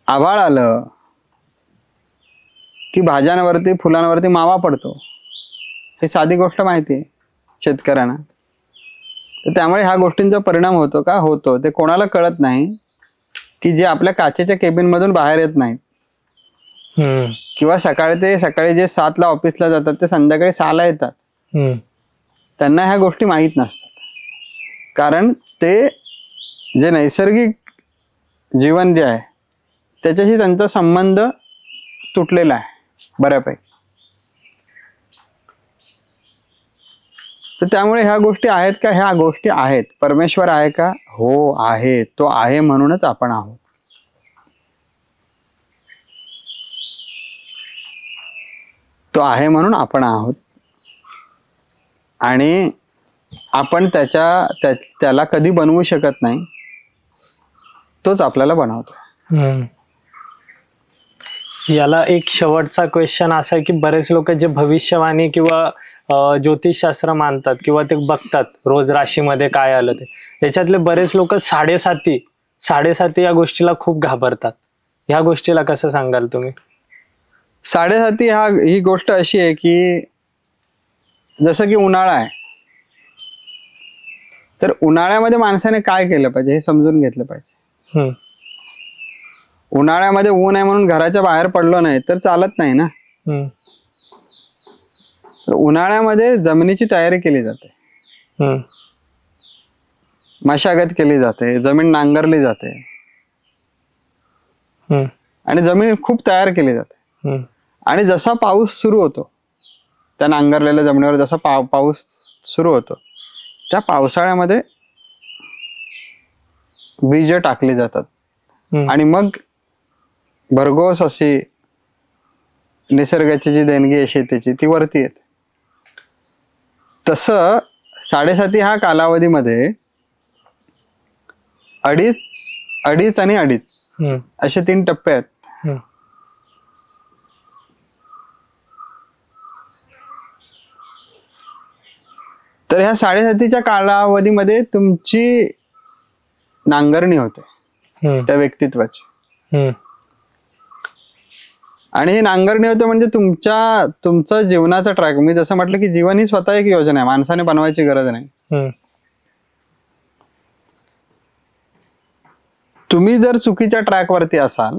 आभाळ आलं की भाज्यांवरती, फुलांवरती मावा पडतो. हे साधी गोष्ट माहिती आहे शेतकऱ्यांना. तर त्यामुळे ह्या गोष्टींचा परिणाम होतो का? होतो. ते कोणाला कळत नाही की जे आपल्या काचेच्या केबिन मधून बाहेर येत नाहीत, किंवा सकाळी जे 7 ला ऑफिसला जातात ते संध्याकाळी 6 ला येतात, त्यांना ह्या गोष्टी माहीत नसतात. कारण ते जे नैसर्गिक जीवन जे आहे त्याच्याशी त्यांचा संबंध तुटलेला आहे बऱ्यापैकी. तर त्यामुळे ह्या गोष्टी आहेत का? ह्या गोष्टी आहेत. परमेश्वर आहे का? हो आहे. तो आहे म्हणूनच आपण आहोत. तो आहे म्हणून आपण आहोत. आणि आपण त्याला कधी बनवू शकत नाही. तोच आपल्याला बनवतो. याला एक शेवटचा क्वेश्चन असा आहे की बरेच लोक जे भविष्यवाणी किंवा ज्योतिषशास्त्र मानतात किंवा ते बघतात रोज राशीमध्ये काय आलं ते, त्याच्यातले बरेच लोक साडेसाती या गोष्टीला खूप घाबरतात. ह्या गोष्टीला कसं सांगाल तुम्ही? साडेसाती ही गोष्ट अशी आहे की जसं की उन्हाळा आहे, तर उन्हाळ्यामध्ये माणसाने काय केलं पाहिजे हे समजून घेतलं पाहिजे. उन्हाळ्यामध्ये ऊन आहे म्हणून घराच्या बाहेर पडलो नाही तर चालत नाही ना. उन्हाळ्यामध्ये जमिनीची तयारी केली जाते, मशागत केली जाते, जमीन नांगरली जाते आणि जमीन खूप तयार केली जाते. आणि जसा पाऊस सुरू होतो, त्या नांगरलेल्या जमिनीवर जसा पाऊस सुरू होतो, त्या पावसाळ्यामध्ये बीज टाकली जातात आणि मग भरघोस अशी निसर्गाची जी देणगी आहे शेतीची ती वरती येते. तसं साडेसाती हा कालावधीमध्ये अडीच आणि अडीच असे 3 टप्पे आहेत. तर ह्या साडेसातीच्या कालावधीमध्ये तुमची नांगरणी होते त्या व्यक्तित्वाची. आणि ही नांगरणी होते म्हणजे तुमचं जीवनाचा ट्रॅक. मी जसं म्हटलं की जीवन ही स्वतः एक योजना आहे, माणसाने बनवायची गरज नाही. तुम्ही जर चुकीच्या ट्रॅकवरती असाल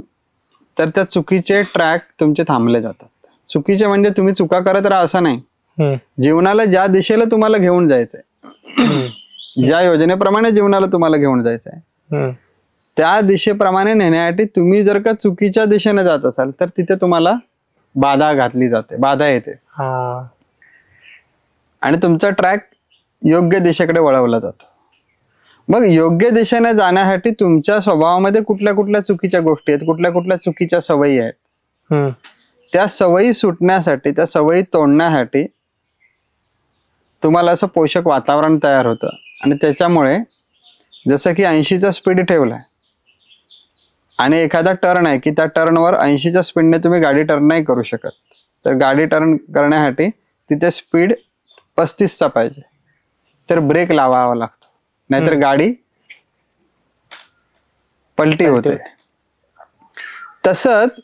तर त्या चुकीचे ट्रॅक तुमचे थांबले जातात. चुकीचे म्हणजे तुम्ही चुका करत राहा असं नाही. जीवनाला ज्या दिशेला तुम्हाला घेऊन जायचंय, ज्या योजनेप्रमाणे जीवनाला तुम्हाला घेऊन जायचंय, त्या दिशेप्रमाणे नेण्यासाठी तुम्ही जर का चुकीच्या दिशेने जात असाल तर तिथे तुम्हाला बाधा घातली जाते, बाधा येते आणि तुमचा ट्रॅक योग्य दिशेकडे वळवला जातो. मग योग्य दिशेने जाण्यासाठी तुमच्या स्वभावामध्ये कुठल्या कुठल्या चुकीच्या गोष्टी आहेत, कुठल्या कुठल्या चुकीच्या सवयी आहेत, त्या सवयी सुटण्यासाठी, त्या सवयी तोडण्यासाठी तुम्हाला असं पोषक वातावरण तयार होतं. आणि त्याच्यामुळे जसं की 80चा स्पीड ठेवलाय आणि एखादा टर्न आहे की त्या टर्नवर 80च्या स्पीडने तुम्ही गाडी टर्न नाही करू शकत, तर गाडी टर्न करण्यासाठी तिथे स्पीड 35चा पाहिजे, तर ब्रेक लावावा लागतो, नाहीतर गाडी पलटी होते. तसंच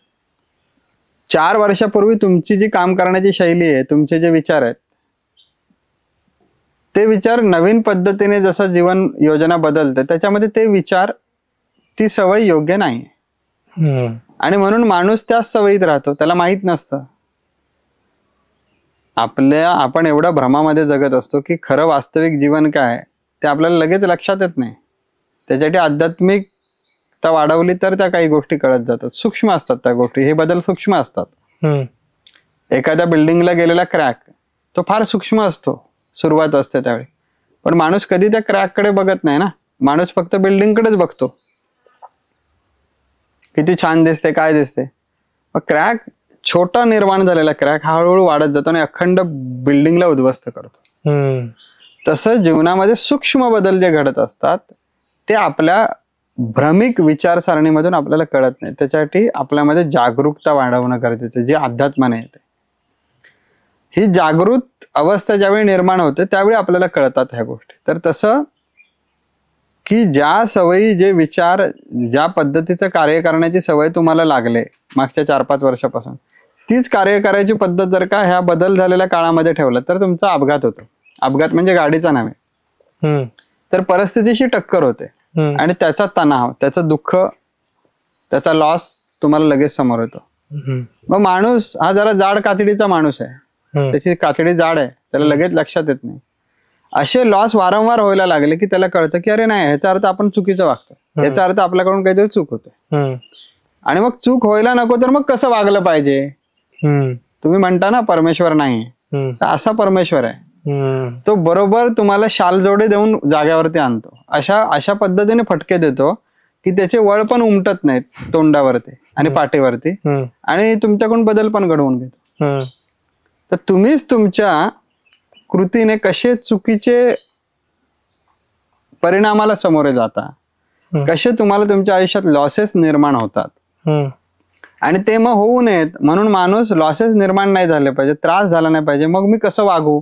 4 वर्षापूर्वी तुमची जी काम करण्याची शैली आहे, तुमचे जे विचार आहेत, ते विचार नवीन पद्धतीने जसं जीवन योजना बदलते त्याच्यामध्ये ते विचार, ती सवय योग्य नाही. आणि म्हणून माणूस त्याच सवयीत राहतो, त्याला माहित नसतं. आपण एवढ्या भ्रमामध्ये जगत असतो की खरं वास्तविक जीवन काय ते आपल्याला लगेच लक्षात येत नाही. त्याच्यासाठी आध्यात्मिकता वाढवली तर त्या काही गोष्टी कळत जातात. सूक्ष्म असतात त्या गोष्टी, हे बदल सूक्ष्म असतात. एखाद्या बिल्डिंगला गेलेला क्रॅक तो फार सूक्ष्म असतो, सुरुवात असते त्यावेळी, पण माणूस कधी त्या क्रॅक कडे बघत नाही ना. माणूस फक्त बिल्डिंग कडेच बघतो, किती छान दिसते, काय दिसते. मग क्रॅक, छोटा निर्माण झालेला क्रॅक हळूहळू वाढत जातो आणि अखंड बिल्डिंगला उद्ध्वस्त करतो. तसं जीवनामध्ये सूक्ष्म बदल जे घडत असतात ते आपल्या भ्रमिक विचारसरणीमधून आपल्याला कळत नाही. त्याच्यासाठी आपल्यामध्ये जागरूकता वाढवणं गरजेचं, जे अध्यात्माने येते. ही जागृत अवस्था ज्यावेळी निर्माण होते त्यावेळी आपल्याला कळतात ह्या गोष्टी. तर तसं की ज्या सवयी, जे विचार, ज्या पद्धतीचं कार्य करण्याची सवय तुम्हाला लागले मागच्या 4-5 वर्षापासून, तीच कार्य करायची पद्धत जर का ह्या बदल झालेल्या काळामध्ये ठेवलं तर तुमचा अपघात होतो. अपघात म्हणजे गाडीचा नव्हे, तर परिस्थितीशी टक्कर होते आणि त्याचा तणाव, त्याचं दुःख, त्याचा लॉस तुम्हाला लगेच समोर येतो. मग माणूस हा जरा जाड कातडीचा माणूस आहे, त्याची कातडी जाड आहे, त्याला लगेच लक्षात येत नाही. असे लॉस वारंवार व्हायला लागले की त्याला कळतं की अरे नाही, ह्याचा अर्थ आपण चुकीचं वागतो, याचा अर्थ आपल्याकडून काहीतरी चूक होते. आणि मग चूक व्हायला नको तर मग कसं वागलं पाहिजे. तुम्ही म्हणता ना परमेश्वर नाही, तर असा परमेश्वर आहे, तो बरोबर तुम्हाला शालजोडे देऊन जाग्यावरती आणतो. अशा पद्धतीने फटके देतो की त्याचे वळ पण उमटत नाहीत तोंडावरती आणि पाठीवरती, आणि तुमच्याकडून बदल पण घडवून घेतो. तर तुम्हीच तुमच्या कृतीने कसे चुकीचे परिणामाला सामोरे जाता कसे तुम्हाला तुमच्या आयुष्यात लॉसेस निर्माण होतात आणि ते मग होऊ नयेत म्हणून माणूस लॉसेस निर्माण नाही झाले पाहिजे, त्रास झाला नाही पाहिजे, मग मी कसं वागू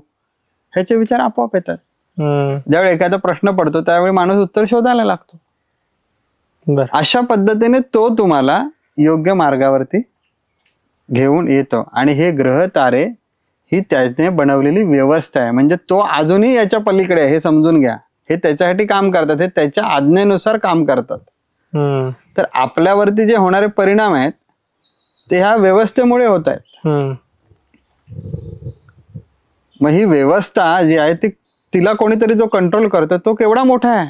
ह्याचे विचार आपोआप येतात. ज्यावेळी एखादा प्रश्न पडतो त्यावेळी माणूस उत्तर शोधायला लागतो. अशा पद्धतीने तो तुम्हाला योग्य मार्गावरती घेऊन येतो. आणि हे ग्रह तारे ही त्याने बनवलेली व्यवस्था आहे. म्हणजे तो अजूनही याच्या पलीकडे हे समजून घ्या. हे त्याच्यासाठी काम करतात, हे त्याच्या आज्ञेनुसार काम करतात. तर आपल्यावरती जे होणारे परिणाम आहेत ते ह्या व्यवस्थेमुळे होत आहेत. मग ही व्यवस्था जी आहे ती तिला कोणीतरी जो कंट्रोल करतो तो केवढा मोठा आहे,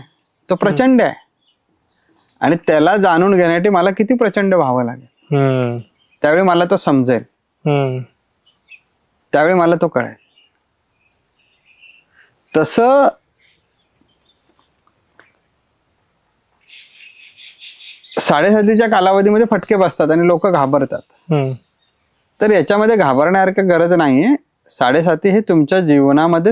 तो प्रचंड आहे. आणि त्याला जाणून घेण्यासाठी मला किती प्रचंड व्हावं लागेल, त्यावेळी मला तो समजेल, त्यावेळी मला तो कळेल. तसं साडेसातीच्या कालावधीमध्ये फटके बसतात आणि लोक घाबरतात. तर याच्यामध्ये घाबरण्यासारखी गरज नाहीये. साडेसाती हे तुमच्या जीवनामध्ये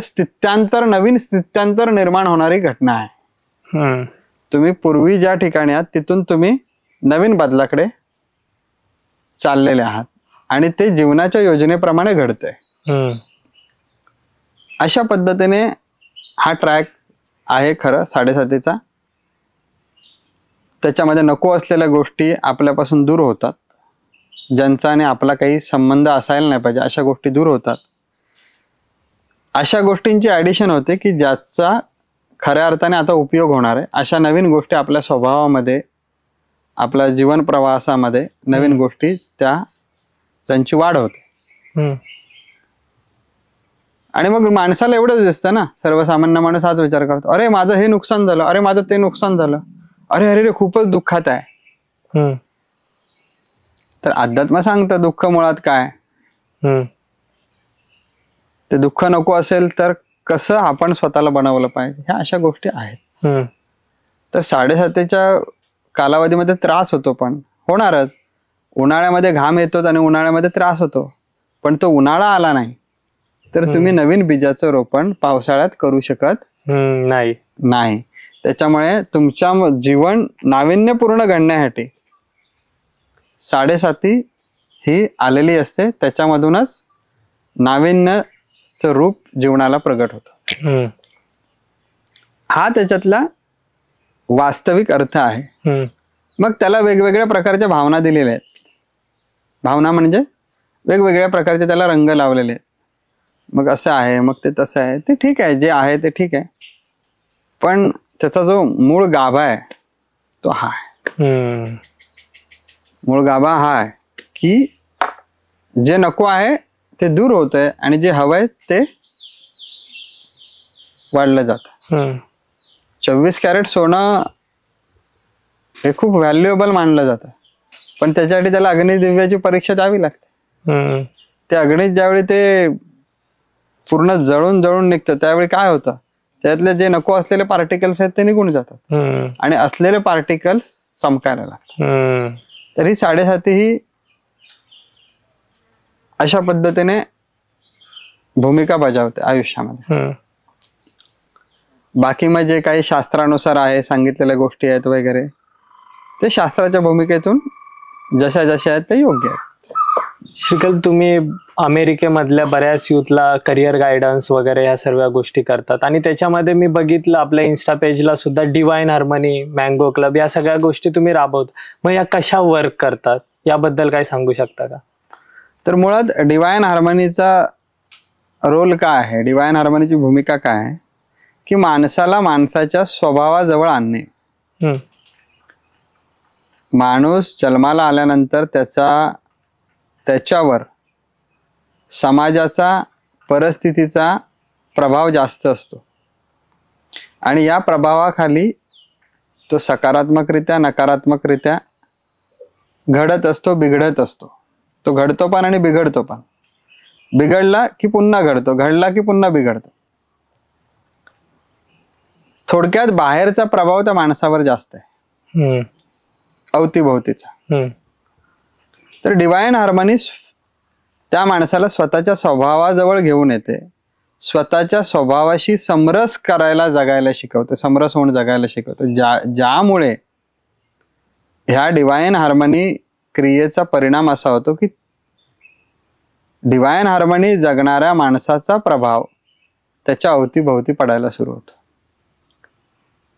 नवीन स्थित्यांतर निर्माण होणारी घटना आहे. तुम्ही पूर्वी ज्या ठिकाणी आहात तिथून तुम्ही नवीन बदलाकडे चाललेले आहात आणि ते जीवनाच्या योजनेप्रमाणे घडतंय. अशा पद्धतीने हा ट्रॅक आहे खरं साडेसातीचा. त्याच्यामध्ये नको असलेल्या गोष्टी आपल्यापासून दूर होतात, ज्यांचा आणि आपला काही संबंध असायला नाही पाहिजे अशा गोष्टी दूर होतात. अशा गोष्टींची ऍडिशन होते की ज्याचा खऱ्या अर्थाने आता उपयोग होणार आहे. अशा नवीन गोष्टी आपल्या स्वभावामध्ये, आपल्या जीवन प्रवासामध्ये नवीन गोष्टी त्यांची वाढ होते. आणि मग माणसाला एवढंच दिसतं ना, सर्वसामान्य माणूस हाच विचार करतो, अरे माझं हे नुकसान झालं, अरे माझं ते नुकसान झालं, अरे अरे रे खूपच दुःखात आहे. तर अध्यात्म सांगतं दुःख मुळात काय, ते दुःख नको असेल तर कसं आपण स्वतःला बनवलं पाहिजे, ह्या अशा गोष्टी आहेत. तर साडेसातीच्या कालावधीमध्ये त्रास होतो, पण होणारच. उन्हाळ्यामध्ये घाम येतो आणि उन्हाळ्यामध्ये त्रास होतो, पण तो उन्हाळा आला नाही तर तुम्ही नवीन बीजाचं रोपण पावसाळ्यात करू शकत नाही. त्याच्यामुळे तुमच्या जीवन नाविन्यपूर्ण घडण्यासाठी साडेसाती ही आलेली असते. त्याच्यामधूनच नाविन्यचं रूप जीवनाला प्रगट होतं. हा त्याच्यातला वास्तविक अर्थ आहे. मग त्याला वेगवेगळ्या प्रकारच्या भावना दिलेल्या आहेत. भावना म्हणजे वेगवेगळ्या प्रकारचे त्याला रंग लावलेले आहेत. मग असं आहे, मग ते तसं आहे, ते ठीक आहे, जे आहे ते ठीक आहे, पण त्याचा जो मूळ गाभा आहे तो हा आहे. मूळ गाभा हा आहे की जे नको आहे ते दूर होतंय आणि जे हवंय ते वाढलं जातं. 24 कॅरेट सोनं हे खूप व्हॅल्युएबल मानलं जातं, पण त्याच्यासाठी त्याला अग्निदिव्याची परीक्षा द्यावी लागते. ते अग्नीत ज्यावेळी ते पूर्ण जळून जळून निघतं त्यावेळी काय होतं, त्यातले जे नको असलेले पार्टिकल्स आहेत ते निघून जातात आणि असलेले पार्टिकल्स चमकायला लागतात. तर ही साडेसाती ही अशा पद्धतीने भूमिका बजावते आयुष्यामध्ये. बाकी मग जे काही शास्त्रानुसार आहे सांगितलेल्या गोष्टी आहेत वगैरे ते शास्त्राच्या भूमिकेतून जशा जशा आहेत ते योग्य आहेत. श्रीकल्प, तुम्ही अमेरिकेमधल्या बऱ्याच युथला करिअर गायडन्स वगैरे ह्या सर्व गोष्टी करतात आणि त्याच्यामध्ये मी बघितलं आपल्या इन्स्टा पेजला सुद्धा डिवाइन हार्मनी, मँगो क्लब या सगळ्या गोष्टी तुम्ही राबवता. मग या कशा वर्क करतात याबद्दल काय सांगू शकता का? तर मुळात डिवाइन हार्मनीचा रोल काय आहे, डिवाइन हार्मनीची भूमिका काय आहे की माणसाला माणसाच्या स्वभावाजवळ आणणे. माणूस जन्माला आल्यानंतर त्याच्यावर समाजाचा, परिस्थितीचा प्रभाव जास्त असतो आणि या प्रभावाखाली तो सकारात्मकरित्या नकारात्मकरित्या घडत असतो, बिघडत असतो. तो घडतो पण आणि बिघडतो पण. बिघडला की पुन्हा घडतो, घडला की पुन्हा बिघडतो. थोडक्यात बाहेरचा प्रभाव त्या माणसावर जास्त आहे, अवतीभोवतीचा. तर डिवाइन हार्मनी त्या माणसाला स्वतःच्या स्वभावाजवळ घेऊन येते, स्वतःच्या स्वभावाशी समरस करायला जगायला शिकवते, समरस होऊन जगायला शिकवते. ज्यामुळे ह्या डिवाइन हार्मनी क्रियेचा परिणाम असा होतो की डिवाइन हार्मनी जगणाऱ्या माणसाचा प्रभाव त्याच्या अवतीभोवती पडायला सुरू होतो.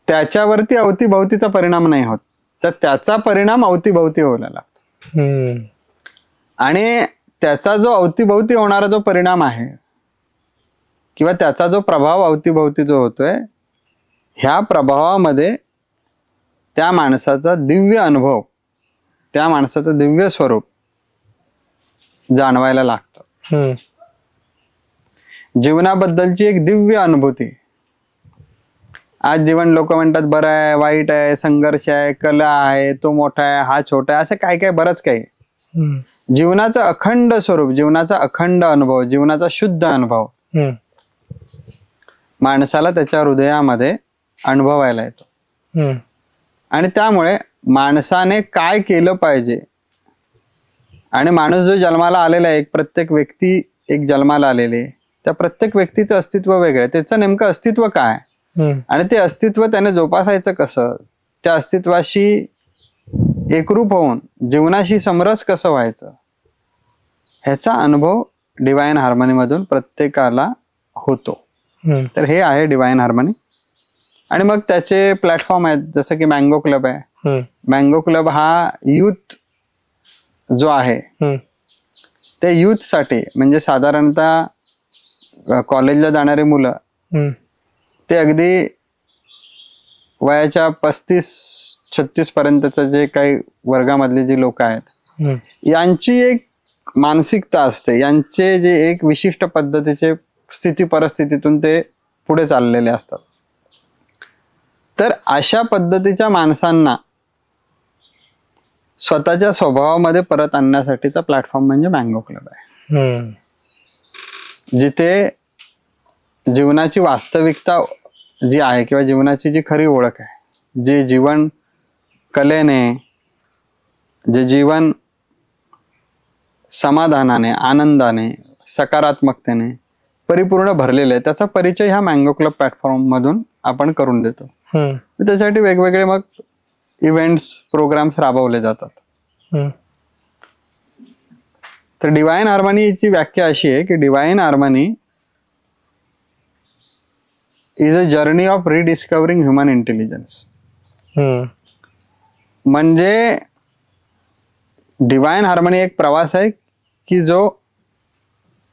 त्याच्यावरती अवतीभोवतीचा परिणाम नाही होत, तर त्याचा परिणाम अवतीभोवती व्हायला लागतो. आणि त्याचा जो अवतीभोवती होणारा जो परिणाम आहे किंवा त्याचा जो प्रभाव अवतीभोवती जो होतोय, ह्या प्रभावामध्ये त्या माणसाचा दिव्य अनुभव, त्या माणसाचं दिव्य स्वरूप जाणवायला लागतं. जीवनाबद्दलची एक दिव्य अनुभूती. आज जीवन लोक म्हणतात बरं आहे, वाईट आहे, संघर्ष आहे, कला आहे, तो मोठा आहे, हा छोटा आहे, असं काय काय बरंच काही. जीवनाचं अखंड स्वरूप, जीवनाचा अखंड अनुभव, जीवनाचा शुद्ध अनुभव माणसाला त्याच्या हृदयामध्ये अनुभवायला येतो. आणि त्यामुळे माणसाने काय केलं पाहिजे, आणि माणूस जो जन्माला आलेला आहे, एक प्रत्येक व्यक्ती एक जन्माला आलेले, त्या प्रत्येक व्यक्तीचं अस्तित्व वेगळं आहे. त्याचं नेमकं अस्तित्व काय आणि ते अस्तित्व त्याने जोपासायचं कसं, त्या अस्तित्वाशी एकरूप होऊन जीवनाशी समरस कसं व्हायचं, ह्याचा अनुभव डिवाइन हार्मनी मधून प्रत्येकाला होतो. तर हे आहे डिवाइन हार्मनी. आणि मग त्याचे प्लॅटफॉर्म आहेत, जसं की मँगो क्लब आहे. मँगो क्लब हा युथ जो आहे ते युथ साठी, म्हणजे साधारणतः कॉलेजला जाणारे मुलं ते अगदी वयाच्या 35-36 पर्यंतचं जे काही वर्गामधले जे लोक आहेत, यांची एक मानसिकता असते, यांचे जे एक विशिष्ट पद्धतीचे स्थिती परिस्थितीतून ते पुढे चाललेले असतात. तर अशा पद्धतीच्या माणसांना स्वतःच्या स्वभावामध्ये परत आणण्यासाठीचा प्लॅटफॉर्म म्हणजे मँगो क्लब आहे. जिथे जीवनाची वास्तविकता जी आहे किंवा जीवनाची जी खरी ओळख आहे, जे जीवन कलेने, जे जीवन समाधानाने, आनंदाने, सकारात्मकतेने परिपूर्ण भरलेलं आहे, त्याचा परिचय ह्या मँगो क्लब प्लॅटफॉर्म मधून आपण करून देतो. त्याच्यासाठी वेगवेगळे मग इव्हेंट्स, प्रोग्राम्स राबवले जातात. तर डिवाइन हार्मनीची व्याख्या अशी आहे की divine harmony is a journey of rediscovering human intelligence. म्हणजे डिवाइन हार्मनी एक प्रवास आहे की जो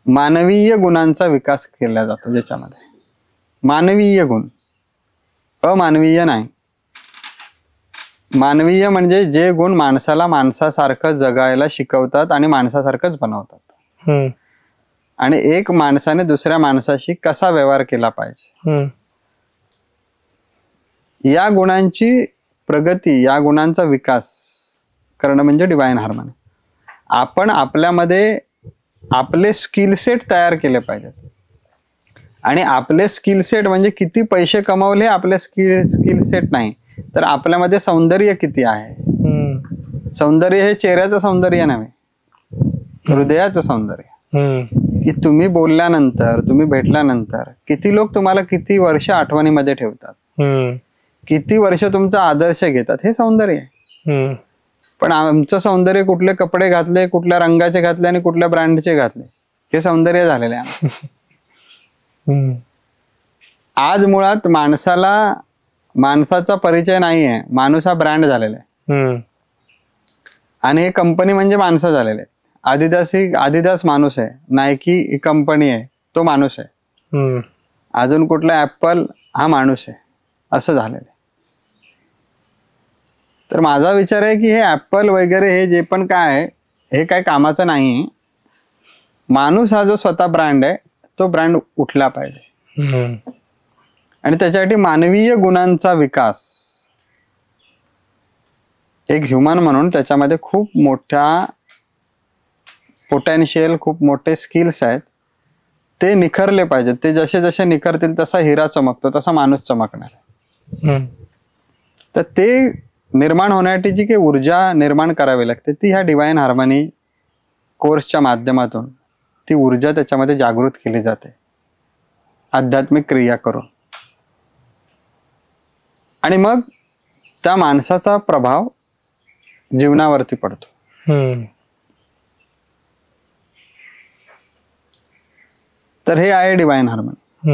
मानवीय गुणांचा विकास केला जातो, ज्याच्यामध्ये मानवीय गुण, अमानवीय नाही. मानवीय म्हणजे जे गुण माणसाला माणसासारखं जगायला शिकवतात आणि माणसासारखंच बनवतात. आणि एक माणसाने दुसऱ्या माणसाशी कसा व्यवहार केला पाहिजे, या गुणांची प्रगती, या गुणांचा विकास करणं म्हणजे डिवाइन हार्मनी. आपण आपल्यामध्ये आपले स्किल सेट तयार केले पाहिजेत. आणि आपले स्किल सेट म्हणजे किती पैसे कमवले आपले स्किल सेट नाही, तर आपल्यामध्ये सौंदर्य किती आहे. सौंदर्य हे चेहऱ्याचं सौंदर्य नव्हे, हृदयाचं सौंदर्य. की तुम्ही बोलल्यानंतर, तुम्ही भेटल्यानंतर किती लोक तुम्हाला किती वर्ष आठवणीमध्ये ठेवतात, किती वर्ष तुमचा आदर्श घेतात, हे सौंदर्य आहे. पण आमचं सौंदर्य कुठले कपडे घातले, कुठल्या रंगाचे घातले आणि कुठल्या ब्रँडचे घातले, हे सौंदर्य झालेलं आहे आमचं. आज मुळात माणसाचा परिचय नाहीये, माणूस हा ब्रँड झालेला आहे. आणि हे कंपनी म्हणजे माणसं झालेले आहेत. आदिदास माणूस आहे, नायकी ही कंपनी आहे, तो माणूस आहे. अजून कुठला ऍपल हा माणूस आहे, असं झालेलं आहे. तर माझा विचार आहे की हे ऍपल वगैरे हे जे पण काय आहे, हे काय कामाचं नाही. माणूस हा जो स्वतः ब्रँड आहे, तो ब्रँड उठला पाहिजे. आणि त्याच्यासाठी मानवीय गुणांचा विकास, एक ह्युमन म्हणून त्याच्यामध्ये खूप मोठा पोटेन्शियल, खूप मोठे स्किल्स आहेत, ते निखरले पाहिजेत. ते जसे जसे निखरतील तसा हिरा चमकतो, तसा माणूस चमकणार. तर ते निर्माण होण्यासाठी जी काही ऊर्जा निर्माण करावी लागते, ती ह्या डिवाइन हार्मनी कोर्सच्या माध्यमातून ती ऊर्जा त्याच्यामध्ये जागृत केली जाते, आध्यात्मिक क्रिया करून. आणि मग त्या माणसाचा प्रभाव जीवनावरती पडतो. तर हे आहे डिवाइन हार्मनी.